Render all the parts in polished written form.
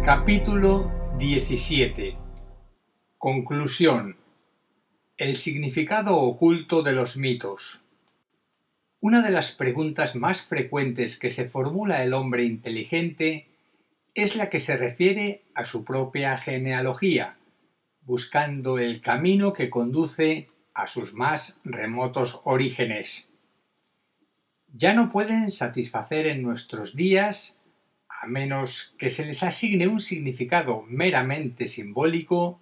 Capítulo 17. Conclusión. El significado oculto de los mitos. Una de las preguntas más frecuentes que se formula el hombre inteligente es la que se refiere a su propia genealogía, buscando el camino que conduce a sus más remotos orígenes. Ya no pueden satisfacer en nuestros días, a menos que se les asigne un significado meramente simbólico,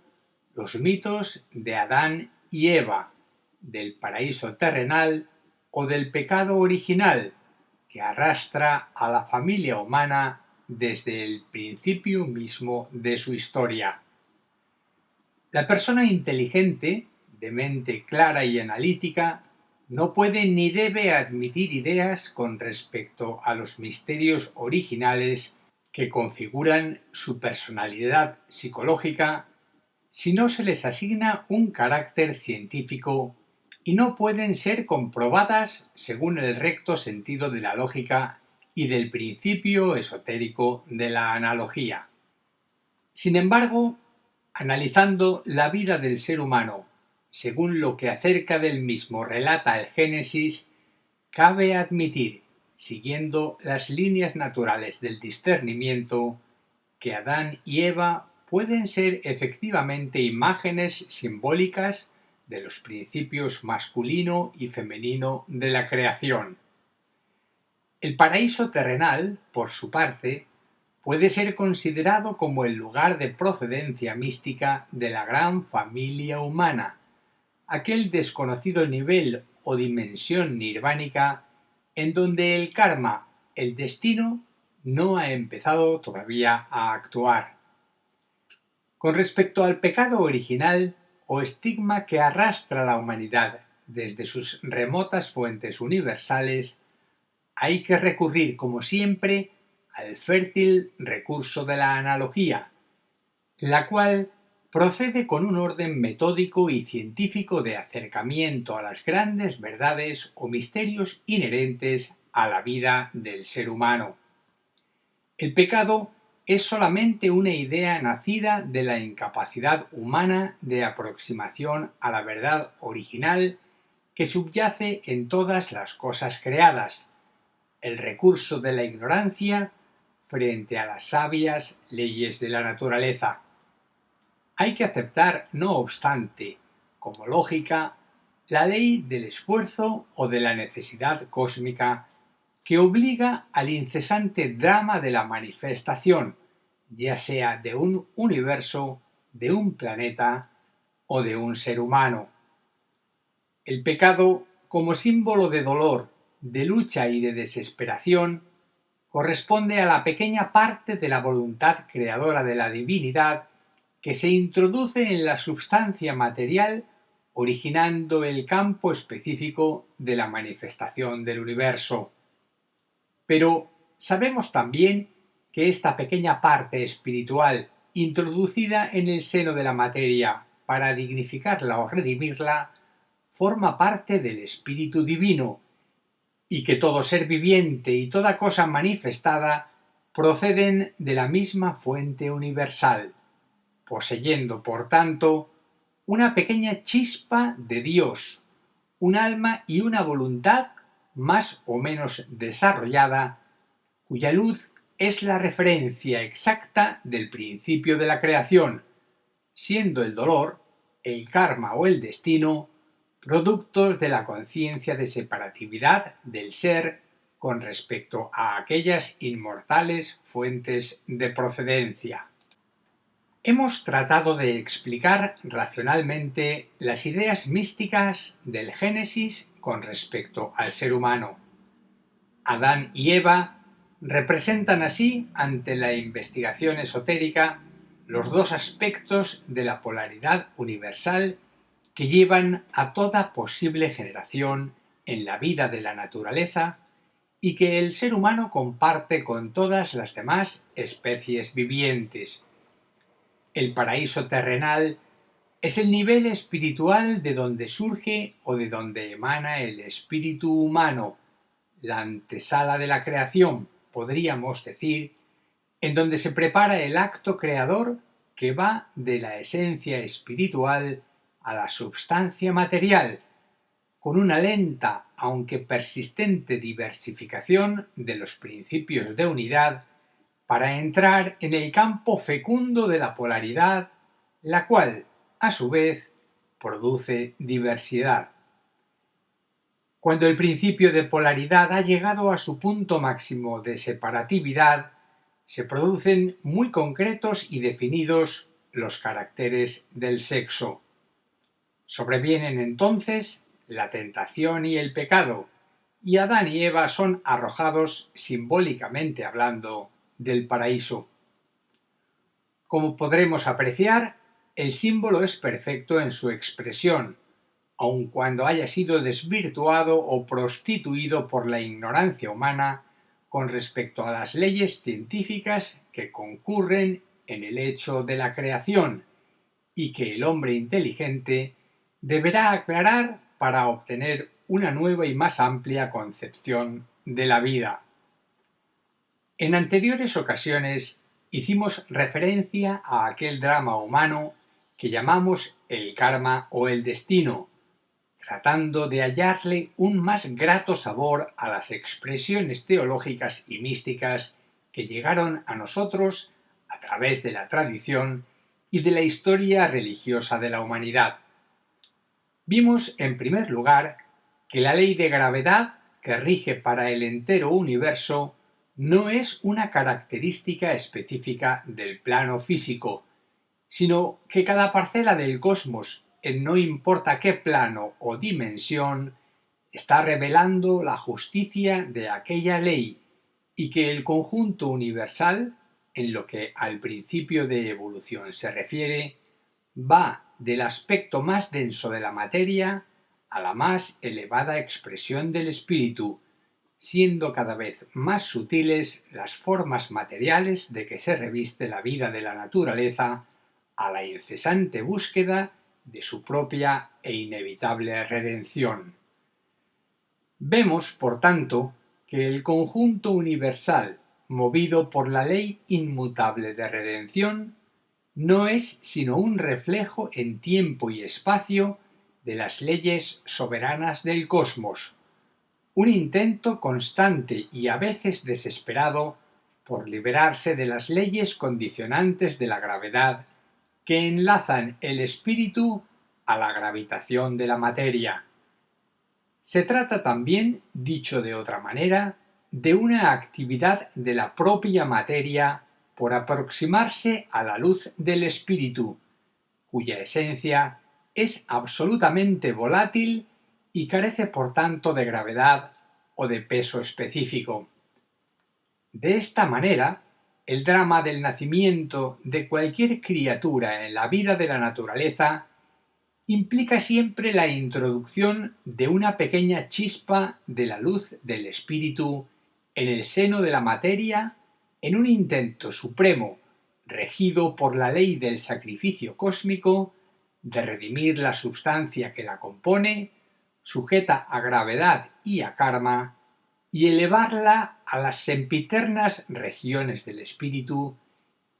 los mitos de Adán y Eva, del paraíso terrenal o del pecado original que arrastra a la familia humana desde el principio mismo de su historia. La persona inteligente, de mente clara y analítica, no puede ni debe admitir ideas con respecto a los misterios originales que configuran su personalidad psicológica si no se les asigna un carácter científico y no pueden ser comprobadas según el recto sentido de la lógica y del principio esotérico de la analogía. Sin embargo, analizando la vida del ser humano según lo que acerca del mismo relata el Génesis, cabe admitir, siguiendo las líneas naturales del discernimiento, que Adán y Eva pueden ser efectivamente imágenes simbólicas de los principios masculino y femenino de la creación. El paraíso terrenal, por su parte, puede ser considerado como el lugar de procedencia mística de la gran familia humana, aquel desconocido nivel o dimensión nirvánica en donde el karma, el destino, no ha empezado todavía a actuar. Con respecto al pecado original o estigma que arrastra a la humanidad desde sus remotas fuentes universales, hay que recurrir, como siempre, al fértil recurso de la analogía, la cual procede con un orden metódico y científico de acercamiento a las grandes verdades o misterios inherentes a la vida del ser humano. El pecado es solamente una idea nacida de la incapacidad humana de aproximación a la verdad original que subyace en todas las cosas creadas, el recurso de la ignorancia frente a las sabias leyes de la naturaleza. Hay que aceptar, no obstante, como lógica, la ley del esfuerzo o de la necesidad cósmica que obliga al incesante drama de la manifestación, ya sea de un universo, de un planeta o de un ser humano. El pecado, como símbolo de dolor, de lucha y de desesperación, corresponde a la pequeña parte de la voluntad creadora de la divinidad que se introduce en la substancia material originando el campo específico de la manifestación del universo. Pero sabemos también que esta pequeña parte espiritual introducida en el seno de la materia para dignificarla o redimirla forma parte del espíritu divino y que todo ser viviente y toda cosa manifestada proceden de la misma fuente universal, poseyendo, por tanto, una pequeña chispa de Dios, un alma y una voluntad más o menos desarrollada, cuya luz es la referencia exacta del principio de la creación, siendo el dolor, el karma o el destino, productos de la conciencia de separatividad del ser con respecto a aquellas inmortales fuentes de procedencia. Hemos tratado de explicar racionalmente las ideas místicas del Génesis con respecto al ser humano. Adán y Eva representan así, ante la investigación esotérica, los dos aspectos de la polaridad universal que llevan a toda posible generación en la vida de la naturaleza y que el ser humano comparte con todas las demás especies vivientes. El paraíso terrenal es el nivel espiritual de donde surge o de donde emana el espíritu humano, la antesala de la creación, podríamos decir, en donde se prepara el acto creador que va de la esencia espiritual a la substancia material, con una lenta aunque persistente diversificación de los principios de unidad para entrar en el campo fecundo de la polaridad, la cual, a su vez, produce diversidad. Cuando el principio de polaridad ha llegado a su punto máximo de separatividad, se producen muy concretos y definidos los caracteres del sexo. Sobrevienen entonces la tentación y el pecado, y Adán y Eva son arrojados, simbólicamente hablando, del paraíso. Como podremos apreciar, el símbolo es perfecto en su expresión, aun cuando haya sido desvirtuado o prostituido por la ignorancia humana con respecto a las leyes científicas que concurren en el hecho de la creación y que el hombre inteligente deberá aclarar para obtener una nueva y más amplia concepción de la vida. En anteriores ocasiones hicimos referencia a aquel drama humano que llamamos el karma o el destino, tratando de hallarle un más grato sabor a las expresiones teológicas y místicas que llegaron a nosotros a través de la tradición y de la historia religiosa de la humanidad. Vimos, en primer lugar, que la ley de gravedad que rige para el entero universo no es una característica específica del plano físico, sino que cada parcela del cosmos, en no importa qué plano o dimensión, está revelando la justicia de aquella ley y que el conjunto universal, en lo que al principio de evolución se refiere, va del aspecto más denso de la materia a la más elevada expresión del espíritu, siendo cada vez más sutiles las formas materiales de que se reviste la vida de la naturaleza a la incesante búsqueda de su propia e inevitable redención. Vemos, por tanto, que el conjunto universal, movido por la ley inmutable de redención, no es sino un reflejo en tiempo y espacio de las leyes soberanas del cosmos, un intento constante y a veces desesperado por liberarse de las leyes condicionantes de la gravedad que enlazan el espíritu a la gravitación de la materia. Se trata también, dicho de otra manera, de una actividad de la propia materia por aproximarse a la luz del espíritu, cuya esencia es absolutamente volátil y carece por tanto de gravedad o de peso específico. De esta manera, el drama del nacimiento de cualquier criatura en la vida de la naturaleza implica siempre la introducción de una pequeña chispa de la luz del espíritu en el seno de la materia en un intento supremo, regido por la ley del sacrificio cósmico, de redimir la substancia que la compone, sujeta a gravedad y a karma, y elevarla a las sempiternas regiones del espíritu,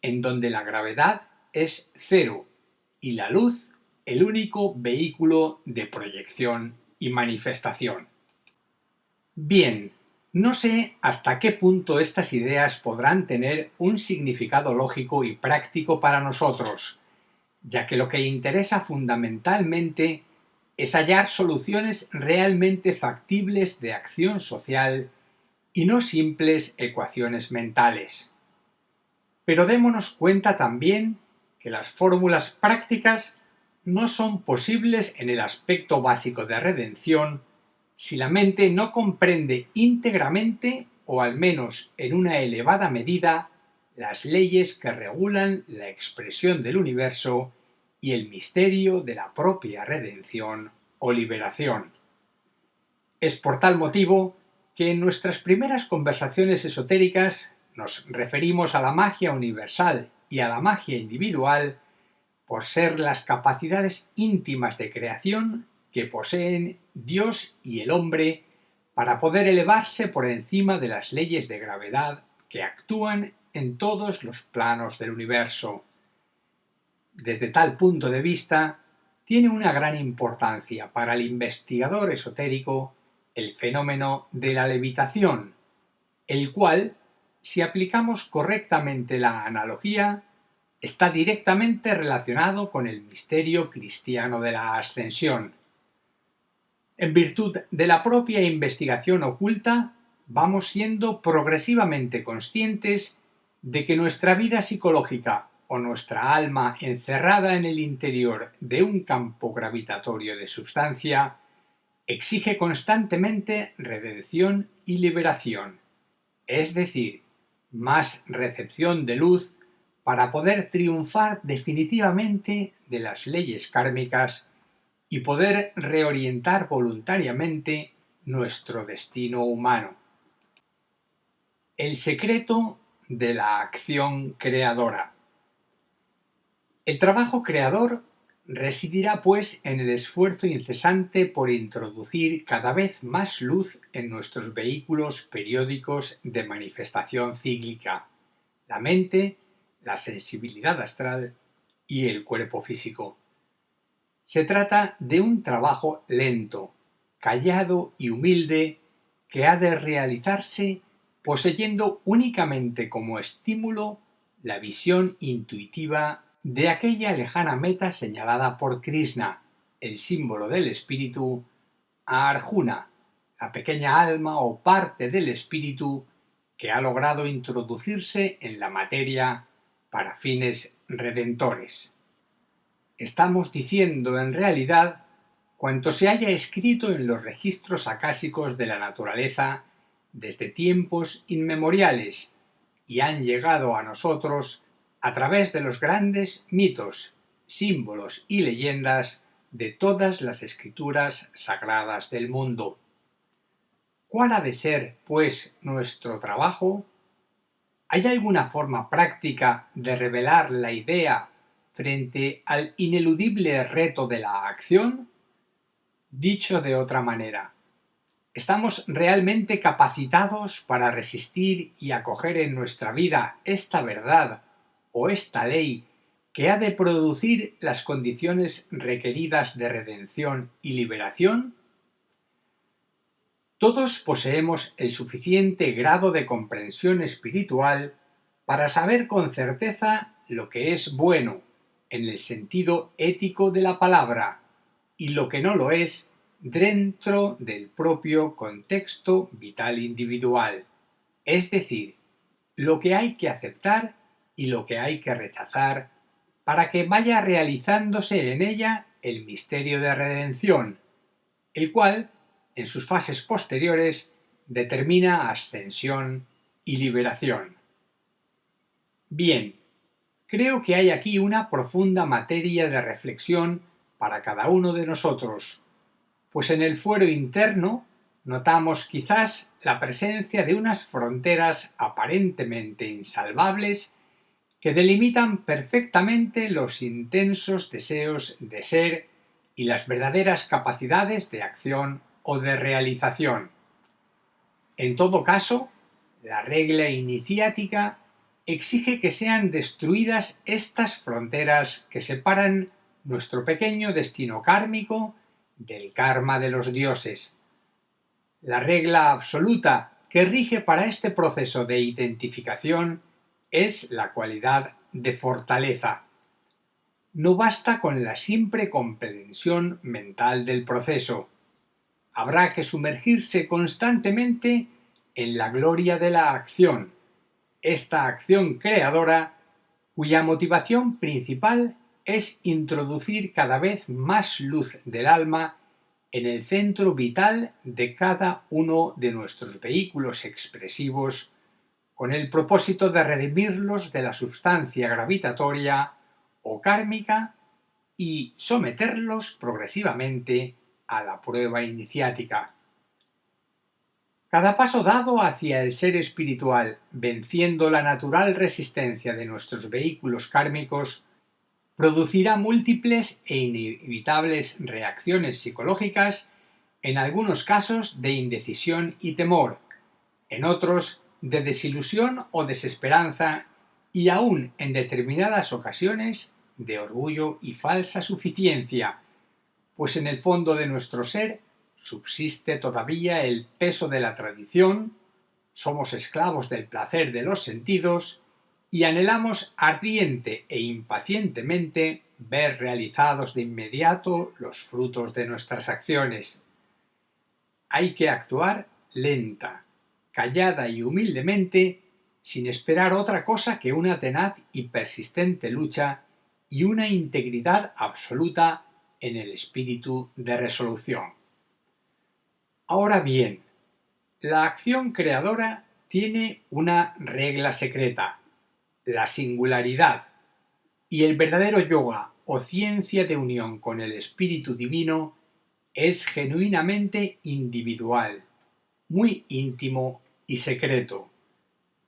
en donde la gravedad es cero y la luz el único vehículo de proyección y manifestación. Bien, no sé hasta qué punto estas ideas podrán tener un significado lógico y práctico para nosotros, ya que lo que interesa fundamentalmente es hallar soluciones realmente factibles de acción social y no simples ecuaciones mentales. Pero démonos cuenta también que las fórmulas prácticas no son posibles en el aspecto básico de redención si la mente no comprende íntegramente o al menos en una elevada medida las leyes que regulan la expresión del universo y el misterio de la propia redención o liberación. Es por tal motivo que en nuestras primeras conversaciones esotéricas nos referimos a la magia universal y a la magia individual por ser las capacidades íntimas de creación que poseen Dios y el hombre para poder elevarse por encima de las leyes de gravedad que actúan en todos los planos del universo. Desde tal punto de vista, tiene una gran importancia para el investigador esotérico el fenómeno de la levitación, el cual, si aplicamos correctamente la analogía, está directamente relacionado con el misterio cristiano de la ascensión. En virtud de la propia investigación oculta, vamos siendo progresivamente conscientes de que nuestra vida psicológica o nuestra alma encerrada en el interior de un campo gravitatorio de sustancia exige constantemente redención y liberación, es decir, más recepción de luz para poder triunfar definitivamente de las leyes kármicas y poder reorientar voluntariamente nuestro destino humano. El secreto de la acción creadora. El trabajo creador residirá pues en el esfuerzo incesante por introducir cada vez más luz en nuestros vehículos periódicos de manifestación cíclica, la mente, la sensibilidad astral y el cuerpo físico. Se trata de un trabajo lento, callado y humilde que ha de realizarse poseyendo únicamente como estímulo la visión intuitiva de aquella lejana meta señalada por Krishna, el símbolo del espíritu, a Arjuna, la pequeña alma o parte del espíritu que ha logrado introducirse en la materia para fines redentores. Estamos diciendo en realidad cuanto se haya escrito en los registros acásicos de la naturaleza desde tiempos inmemoriales y han llegado a nosotros a través de los grandes mitos, símbolos y leyendas de todas las escrituras sagradas del mundo. ¿Cuál ha de ser, pues, nuestro trabajo? ¿Hay alguna forma práctica de revelar la idea frente al ineludible reto de la acción? Dicho de otra manera, ¿estamos realmente capacitados para resistir y acoger en nuestra vida esta verdad o esta ley que ha de producir las condiciones requeridas de redención y liberación? Todos poseemos el suficiente grado de comprensión espiritual para saber con certeza lo que es bueno, en el sentido ético de la palabra, y lo que no lo es dentro del propio contexto vital individual, es decir, lo que hay que aceptar y lo que hay que rechazar para que vaya realizándose en ella el misterio de redención, el cual, en sus fases posteriores, determina ascensión y liberación. Bien, creo que hay aquí una profunda materia de reflexión para cada uno de nosotros, pues en el fuero interno notamos quizás la presencia de unas fronteras aparentemente insalvables que delimitan perfectamente los intensos deseos de ser y las verdaderas capacidades de acción o de realización. En todo caso, la regla iniciática exige que sean destruidas estas fronteras que separan nuestro pequeño destino kármico del karma de los dioses. La regla absoluta que rige para este proceso de identificación es la cualidad de fortaleza. No basta con la simple comprensión mental del proceso. Habrá que sumergirse constantemente en la gloria de la acción, esta acción creadora cuya motivación principal es introducir cada vez más luz del alma en el centro vital de cada uno de nuestros vehículos expresivos con el propósito de redimirlos de la sustancia gravitatoria o kármica y someterlos progresivamente a la prueba iniciática. Cada paso dado hacia el ser espiritual, venciendo la natural resistencia de nuestros vehículos kármicos, producirá múltiples e inevitables reacciones psicológicas, en algunos casos de indecisión y temor, en otros de desilusión o desesperanza y aún en determinadas ocasiones de orgullo y falsa suficiencia, pues en el fondo de nuestro ser subsiste todavía el peso de la tradición, somos esclavos del placer de los sentidos y anhelamos ardiente e impacientemente ver realizados de inmediato los frutos de nuestras acciones. Hay que actuar lenta, callada y humildemente, sin esperar otra cosa que una tenaz y persistente lucha y una integridad absoluta en el espíritu de resolución. Ahora bien, la acción creadora tiene una regla secreta, la singularidad, y el verdadero yoga o ciencia de unión con el espíritu divino es genuinamente individual, muy íntimo y secreto.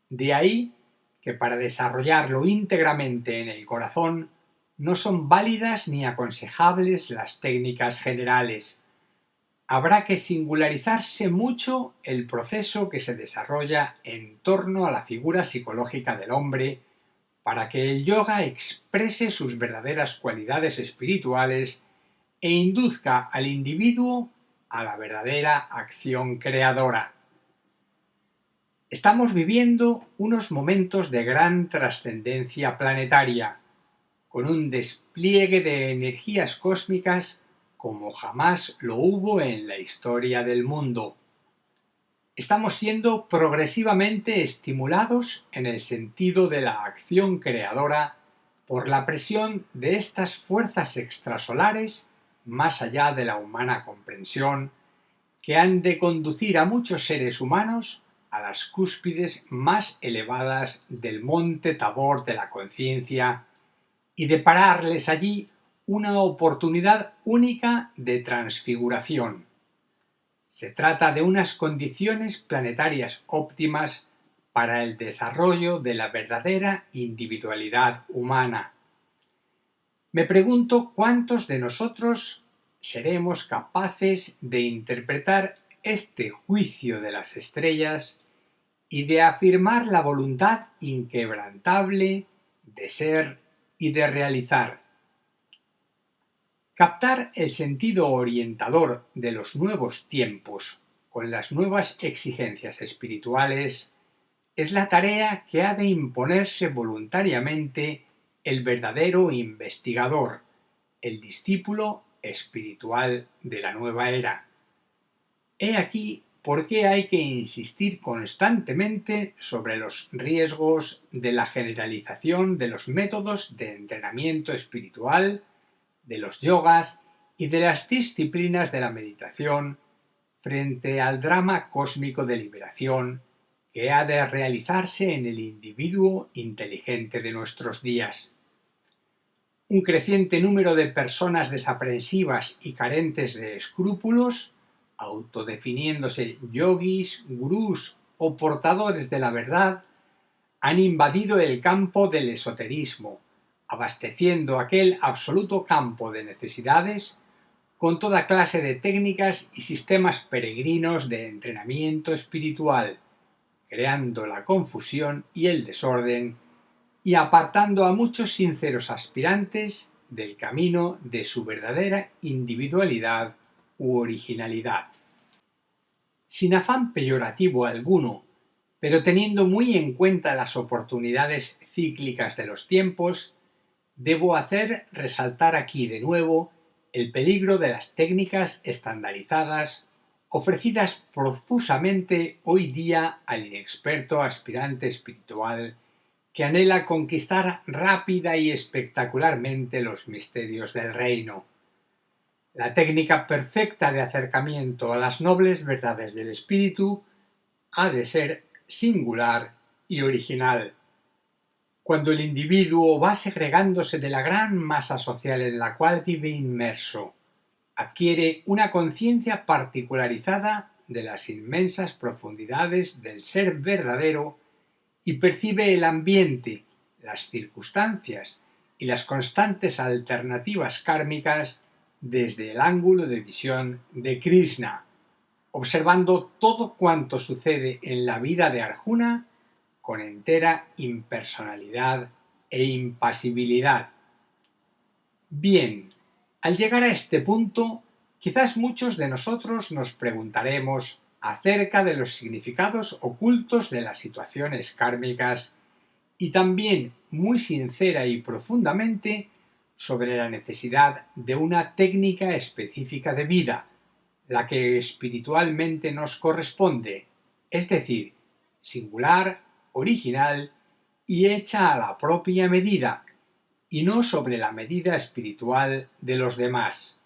De ahí que para desarrollarlo íntegramente en el corazón no son válidas ni aconsejables las técnicas generales. Habrá que singularizarse mucho el proceso que se desarrolla en torno a la figura psicológica del hombre para que el yoga exprese sus verdaderas cualidades espirituales e induzca al individuo a la verdadera acción creadora. Estamos viviendo unos momentos de gran trascendencia planetaria, con un despliegue de energías cósmicas como jamás lo hubo en la historia del mundo. Estamos siendo progresivamente estimulados en el sentido de la acción creadora por la presión de estas fuerzas extrasolares más allá de la humana comprensión, que han de conducir a muchos seres humanos a las cúspides más elevadas del monte Tabor de la conciencia y de pararles allí una oportunidad única de transfiguración. Se trata de unas condiciones planetarias óptimas para el desarrollo de la verdadera individualidad humana. Me pregunto cuántos de nosotros seremos capaces de interpretar este juicio de las estrellas y de afirmar la voluntad inquebrantable de ser y de realizar. Captar el sentido orientador de los nuevos tiempos con las nuevas exigencias espirituales es la tarea que ha de imponerse voluntariamente el verdadero investigador, el discípulo espiritual de la nueva era. He aquí por qué hay que insistir constantemente sobre los riesgos de la generalización de los métodos de entrenamiento espiritual, de los yogas y de las disciplinas de la meditación frente al drama cósmico de liberación que ha de realizarse en el individuo inteligente de nuestros días. Un creciente número de personas desaprensivas y carentes de escrúpulos, autodefiniéndose yogis, gurús o portadores de la verdad, han invadido el campo del esoterismo, abasteciendo aquel absoluto campo de necesidades con toda clase de técnicas y sistemas peregrinos de entrenamiento espiritual, creando la confusión y el desorden y apartando a muchos sinceros aspirantes del camino de su verdadera individualidad u originalidad. Sin afán peyorativo alguno, pero teniendo muy en cuenta las oportunidades cíclicas de los tiempos, debo hacer resaltar aquí de nuevo el peligro de las técnicas estandarizadas ofrecidas profusamente hoy día al inexperto aspirante espiritual que anhela conquistar rápida y espectacularmente los misterios del reino. La técnica perfecta de acercamiento a las nobles verdades del espíritu ha de ser singular y original. Cuando el individuo va segregándose de la gran masa social en la cual vive inmerso, adquiere una conciencia particularizada de las inmensas profundidades del ser verdadero y percibe el ambiente, las circunstancias y las constantes alternativas kármicas desde el ángulo de visión de Krishna, observando todo cuanto sucede en la vida de Arjuna con entera impersonalidad e impasibilidad. Bien, al llegar a este punto, quizás muchos de nosotros nos preguntaremos acerca de los significados ocultos de las situaciones kármicas y también muy sincera y profundamente sobre la necesidad de una técnica específica de vida, la que espiritualmente nos corresponde, es decir, singular, original y hecha a la propia medida, y no sobre la medida espiritual de los demás.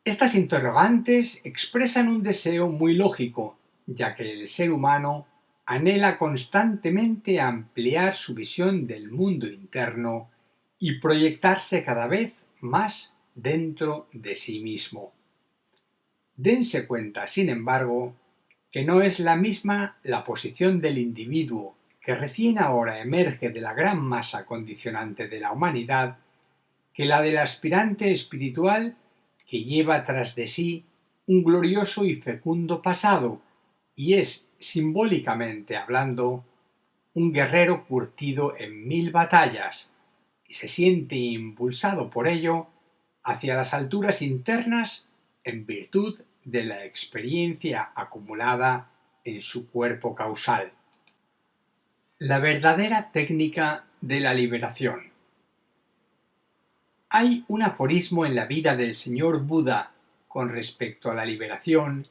Estas interrogantes expresan un deseo muy lógico, ya que el ser humano anhela constantemente ampliar su visión del mundo interno y proyectarse cada vez más dentro de sí mismo. Dense cuenta, sin embargo, que no es la misma la posición del individuo que recién ahora emerge de la gran masa condicionante de la humanidad que la del aspirante espiritual que lleva tras de sí un glorioso y fecundo pasado y es, simbólicamente hablando, un guerrero curtido en 1000 batallas y se siente impulsado por ello hacia las alturas internas en virtud de la experiencia acumulada en su cuerpo causal. La verdadera técnica de la liberación. Hay un aforismo en la vida del señor Buda con respecto a la liberación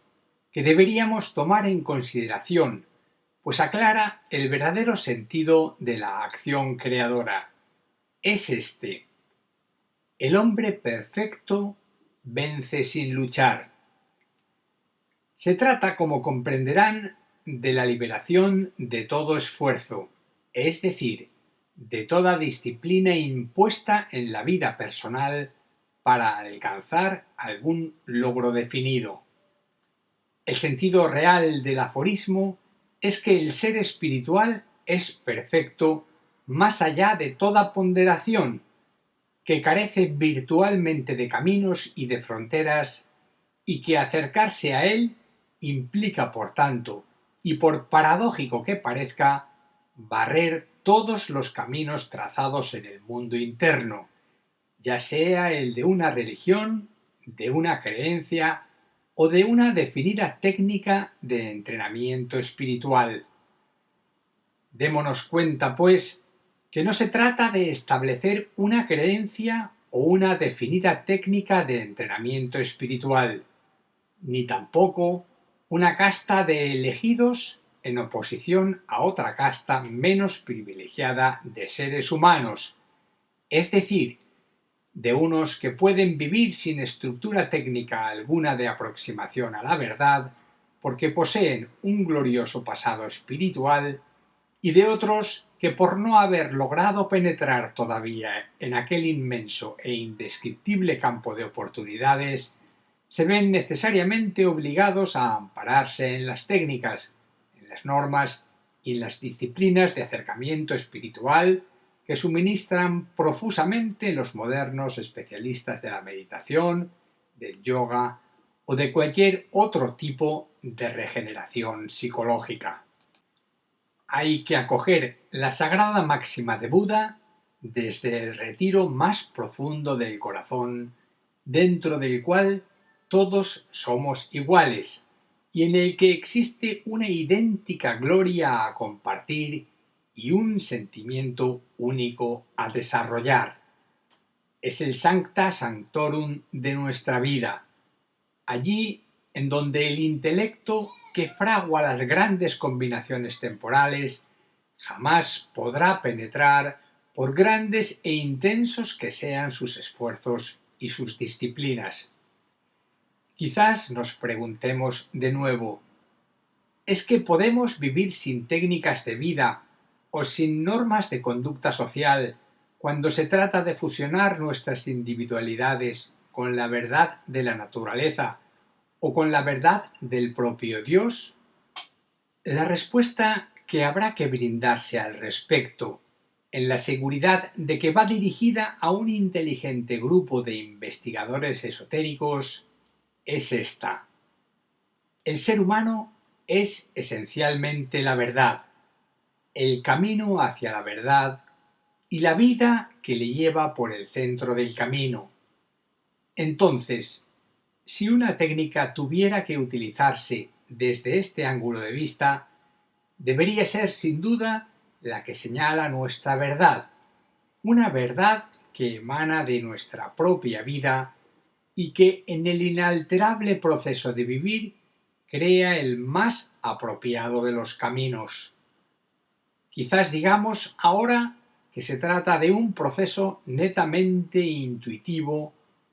que deberíamos tomar en consideración, pues aclara el verdadero sentido de la acción creadora. Es este: el hombre perfecto vence sin luchar. Se trata, como comprenderán, de la liberación de todo esfuerzo, es decir, de toda disciplina impuesta en la vida personal para alcanzar algún logro definido. El sentido real del aforismo es que el ser espiritual es perfecto más allá de toda ponderación, que carece virtualmente de caminos y de fronteras y que acercarse a él implica, por tanto, y por paradójico que parezca, barrer todos los caminos trazados en el mundo interno, ya sea el de una religión, de una creencia o de una definida técnica de entrenamiento espiritual. Démonos cuenta, pues, que no se trata de establecer una creencia o una definida técnica de entrenamiento espiritual, ni tampoco una casta de elegidos en oposición a otra casta menos privilegiada de seres humanos, es decir, de unos que pueden vivir sin estructura técnica alguna de aproximación a la verdad porque poseen un glorioso pasado espiritual, y de otros que por no haber logrado penetrar todavía en aquel inmenso e indescriptible campo de oportunidades, se ven necesariamente obligados a ampararse en las técnicas, en las normas y en las disciplinas de acercamiento espiritual que suministran profusamente los modernos especialistas de la meditación, del yoga o de cualquier otro tipo de regeneración psicológica. Hay que acoger la sagrada máxima de Buda desde el retiro más profundo del corazón, dentro del cual todos somos iguales y en el que existe una idéntica gloria a compartir y un sentimiento único a desarrollar. Es el Sancta Sanctorum de nuestra vida, allí en donde el intelecto que fragua las grandes combinaciones temporales jamás podrá penetrar por grandes e intensos que sean sus esfuerzos y sus disciplinas. Quizás nos preguntemos de nuevo, ¿es que podemos vivir sin técnicas de vida o sin normas de conducta social cuando se trata de fusionar nuestras individualidades con la verdad de la naturaleza o con la verdad del propio Dios? La respuesta que habrá que brindarse al respecto, en la seguridad de que va dirigida a un inteligente grupo de investigadores esotéricos, es esta. El ser humano es esencialmente la verdad, el camino hacia la verdad y la vida que le lleva por el centro del camino. Entonces, si una técnica tuviera que utilizarse desde este ángulo de vista, debería ser sin duda la que señala nuestra verdad, una verdad que emana de nuestra propia vida y que en el inalterable proceso de vivir crea el más apropiado de los caminos. Quizás digamos ahora que se trata de un proceso netamente intuitivo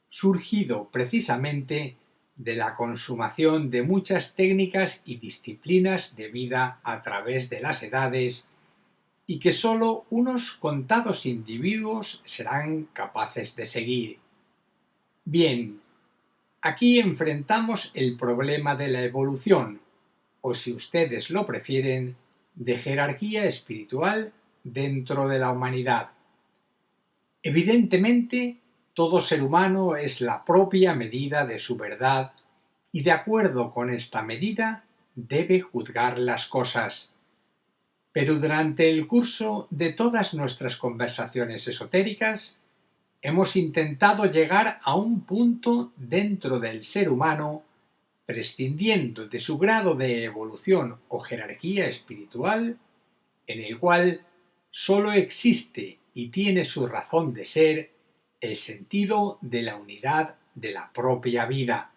surgido precisamente de la consumación de muchas técnicas y disciplinas de vida a través de las edades y que sólo unos contados individuos serán capaces de seguir. Bien, aquí enfrentamos el problema de la evolución, o si ustedes lo prefieren, de jerarquía espiritual dentro de la humanidad. Evidentemente, todo ser humano es la propia medida de su verdad y de acuerdo con esta medida debe juzgar las cosas. Pero durante el curso de todas nuestras conversaciones esotéricas hemos intentado llegar a un punto dentro del ser humano, prescindiendo de su grado de evolución o jerarquía espiritual, en el cual sólo existe y tiene su razón de ser el sentido de la unidad de la propia vida.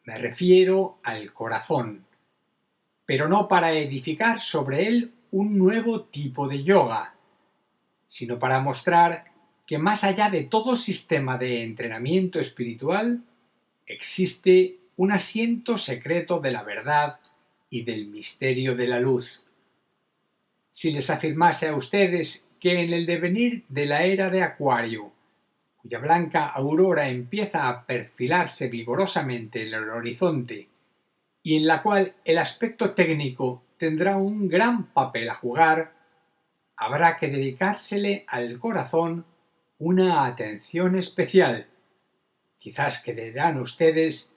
Me refiero al corazón, pero no para edificar sobre él un nuevo tipo de yoga, sino para mostrar que más allá de todo sistema de entrenamiento espiritual existe un asiento secreto de la verdad y del misterio de la luz. Si les afirmase a ustedes que en el devenir de la era de Acuario, cuya blanca aurora empieza a perfilarse vigorosamente en el horizonte y en la cual el aspecto técnico tendrá un gran papel a jugar, habrá que dedicársele al corazón una atención especial. Quizás creerán ustedes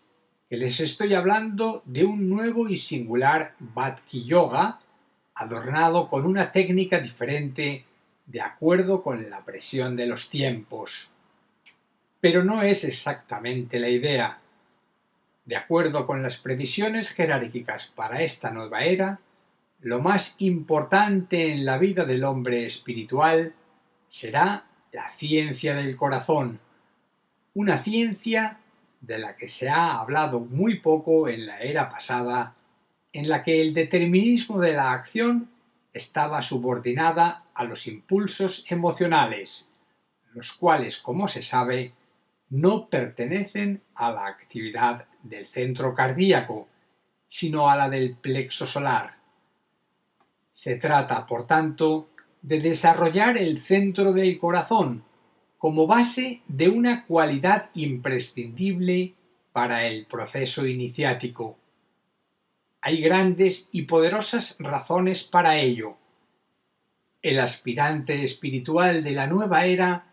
que les estoy hablando de un nuevo y singular Bhakti Yoga adornado con una técnica diferente de acuerdo con la presión de los tiempos. Pero no es exactamente la idea. De acuerdo con las previsiones jerárquicas para esta nueva era, lo más importante en la vida del hombre espiritual será la ciencia del corazón, una ciencia de la que se ha hablado muy poco en la era pasada, en la que el determinismo de la acción estaba subordinada a los impulsos emocionales, los cuales, como se sabe, no pertenecen a la actividad del centro cardíaco, sino a la del plexo solar. Se trata, por tanto, de desarrollar el centro del corazón como base de una cualidad imprescindible para el proceso iniciático. Hay grandes y poderosas razones para ello. El aspirante espiritual de la nueva era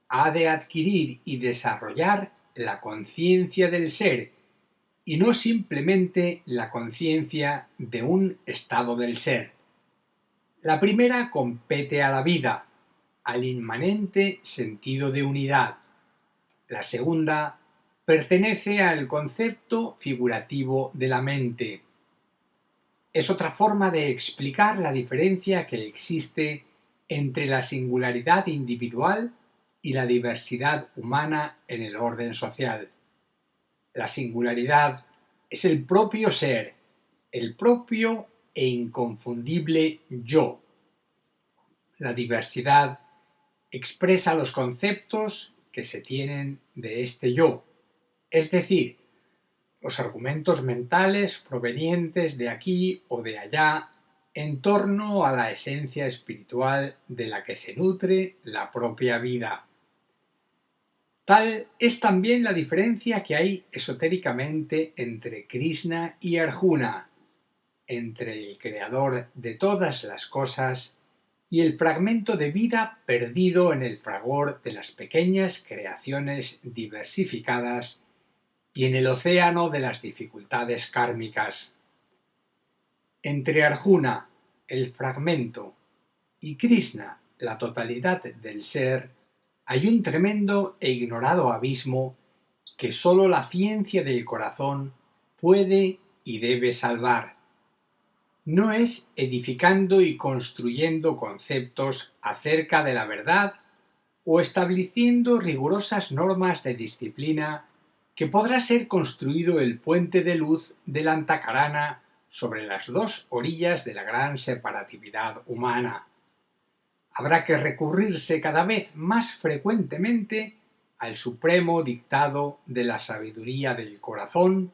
ha de adquirir y desarrollar la conciencia del ser y no simplemente la conciencia de un estado del ser. La primera compete a la vida, al inmanente sentido de unidad. La segunda pertenece al concepto figurativo de la mente. Es otra forma de explicar la diferencia que existe entre la singularidad individual y la diversidad humana en el orden social. La singularidad es el propio ser, el propio e inconfundible yo. La diversidad expresa los conceptos que se tienen de este yo, es decir, los argumentos mentales provenientes de aquí o de allá en torno a la esencia espiritual de la que se nutre la propia vida. Tal es también la diferencia que hay esotéricamente entre Krishna y Arjuna, entre el creador de todas las cosas y el fragmento de vida perdido en el fragor de las pequeñas creaciones diversificadas y en el océano de las dificultades kármicas. Entre Arjuna, el fragmento, y Krishna, la totalidad del ser, hay un tremendo e ignorado abismo que sólo la ciencia del corazón puede y debe salvar. No es edificando y construyendo conceptos acerca de la verdad o estableciendo rigurosas normas de disciplina que podrá ser construido el puente de luz del Antakarana sobre las dos orillas de la gran separatividad humana. Habrá que recurrirse cada vez más frecuentemente al supremo dictado de la sabiduría del corazón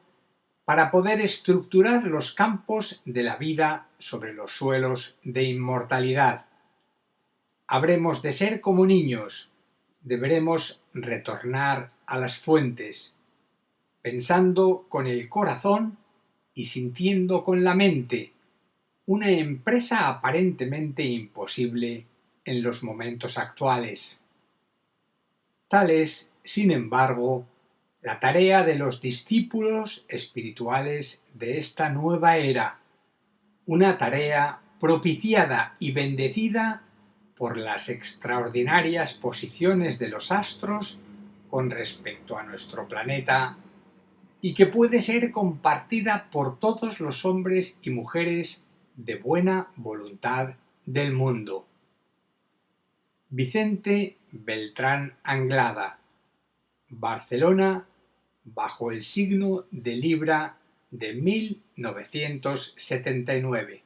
para poder estructurar los campos de la vida sobre los suelos de inmortalidad. Habremos de ser como niños, deberemos retornar a las fuentes, pensando con el corazón y sintiendo con la mente, una empresa aparentemente imposible en los momentos actuales. Tal es, sin embargo, la tarea de los discípulos espirituales de esta nueva era, una tarea propiciada y bendecida por las extraordinarias posiciones de los astros con respecto a nuestro planeta y que puede ser compartida por todos los hombres y mujeres de buena voluntad del mundo. Vicente Beltrán Anglada, Barcelona, bajo el signo de Libra de 1979.